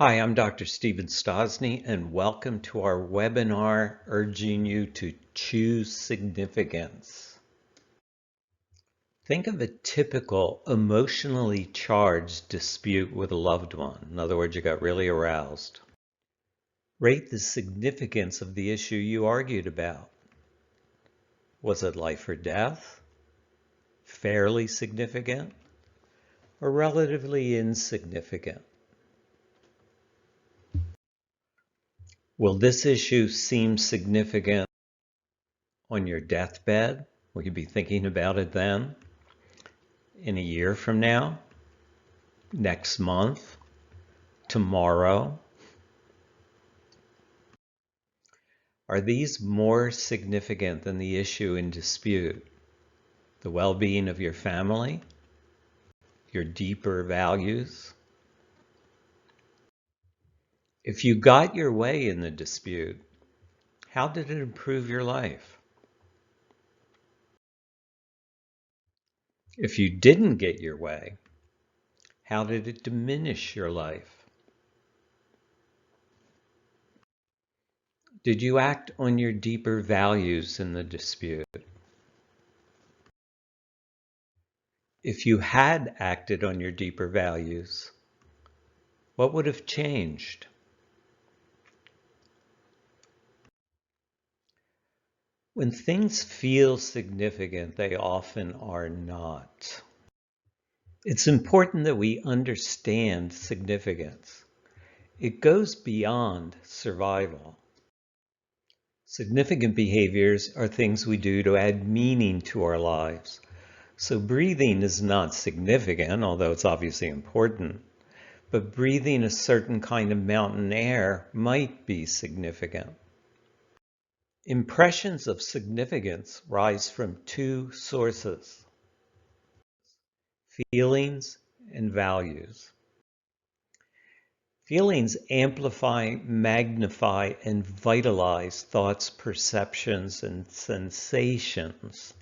Hi, I'm Dr. Stephen Stosny, and welcome to our webinar urging you to choose significance. Think of a typical emotionally charged dispute with a loved one. In other words, you got really aroused. Rate the significance of the issue you argued about. Was it life or death? Fairly significant? Or relatively insignificant? Will this issue seem significant on your deathbed? Will you be thinking about it then? In a year from now? Next month? Tomorrow? Are these more significant than the issue in dispute? The well-being of your family? Your deeper values? If you got your way in the dispute, how did it improve your life? If you didn't get your way, how did it diminish your life? Did you act on your deeper values in the dispute? If you had acted on your deeper values, what would have changed? When things feel significant, they often are not. It's important that we understand significance. It goes beyond survival. Significant behaviors are things we do to add meaning to our lives. So breathing is not significant, although it's obviously important. But breathing a certain kind of mountain air might be significant. Impressions of significance rise from two sources: feelings and values. Feelings amplify, magnify, and vitalize thoughts, perceptions, and sensations.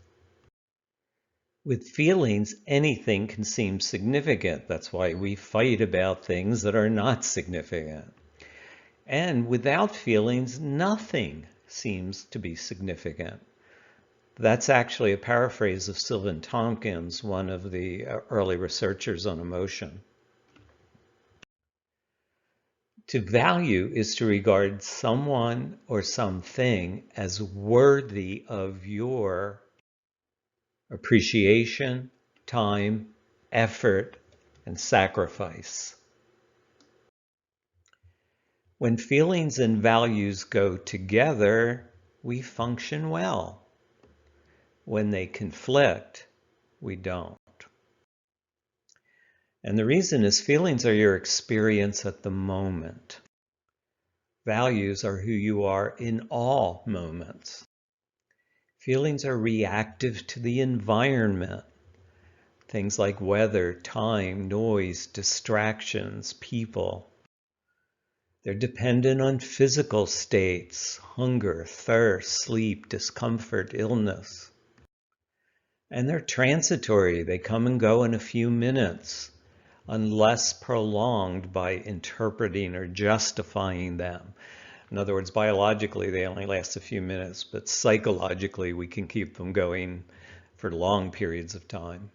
With feelings, anything can seem significant. That's why we fight about things that are not significant. And without feelings, nothing seems to be significant. That's actually a paraphrase of Sylvan Tompkins, one of the early researchers on emotion. To value is to regard someone or something as worthy of your appreciation, time, effort, and sacrifice. When feelings and values go together, we function well. When they conflict, we don't. And the reason is feelings are your experience at the moment. Values are who you are in all moments. Feelings are reactive to the environment. Things like weather, time, noise, distractions, people. They're dependent on physical states: hunger, thirst, sleep, discomfort, illness. And they're transitory. They come and go in a few minutes, unless prolonged by interpreting or justifying them. In other words, biologically, they only last a few minutes, but psychologically, we can keep them going for long periods of time.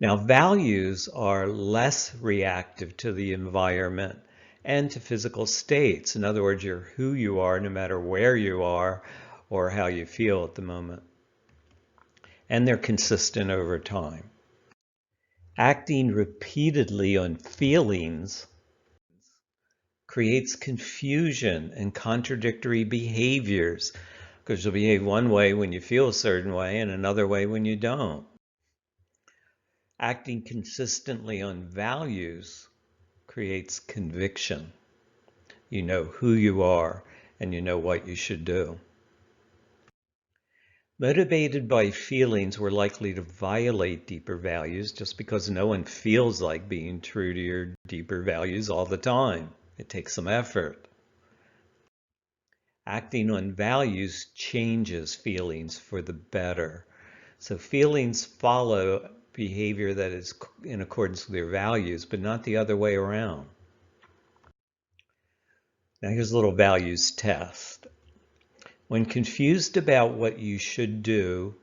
Now, values are less reactive to the environment and to physical states. In other words, you're who you are no matter where you are or how you feel at the moment. And they're consistent over time. Acting repeatedly on feelings creates confusion and contradictory behaviors, because you'll behave one way when you feel a certain way and another way when you don't. Acting consistently on values creates conviction. You know who you are and you know what you should do. Motivated by feelings, we're likely to violate deeper values just because no one feels like being true to your deeper values all the time. It takes some effort. Acting on values changes feelings for the better. So feelings follow behavior that is in accordance with your values, but not the other way around. Now here's a little values test. When confused about what you should do,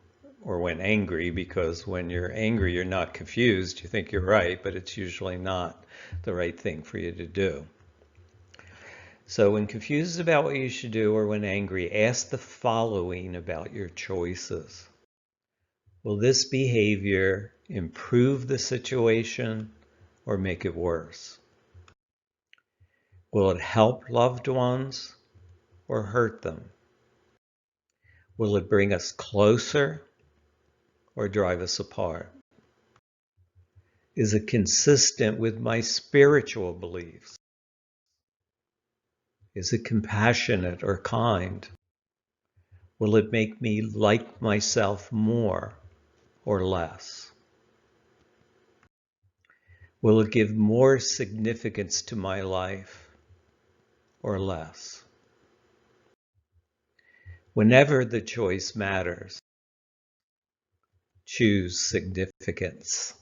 or when angry, because when you're angry, you're not confused, you think you're right, but it's usually not the right thing for you to do. So when confused about what you should do or when angry, ask the following about your choices. Will this behavior improve the situation or make it worse? Will it help loved ones or hurt them? Will it bring us closer or drive us apart? Is it consistent with my spiritual beliefs? Is it compassionate or kind? Will it make me like myself more or less? Will it give more significance to my life or less? Whenever the choice matters, choose significance.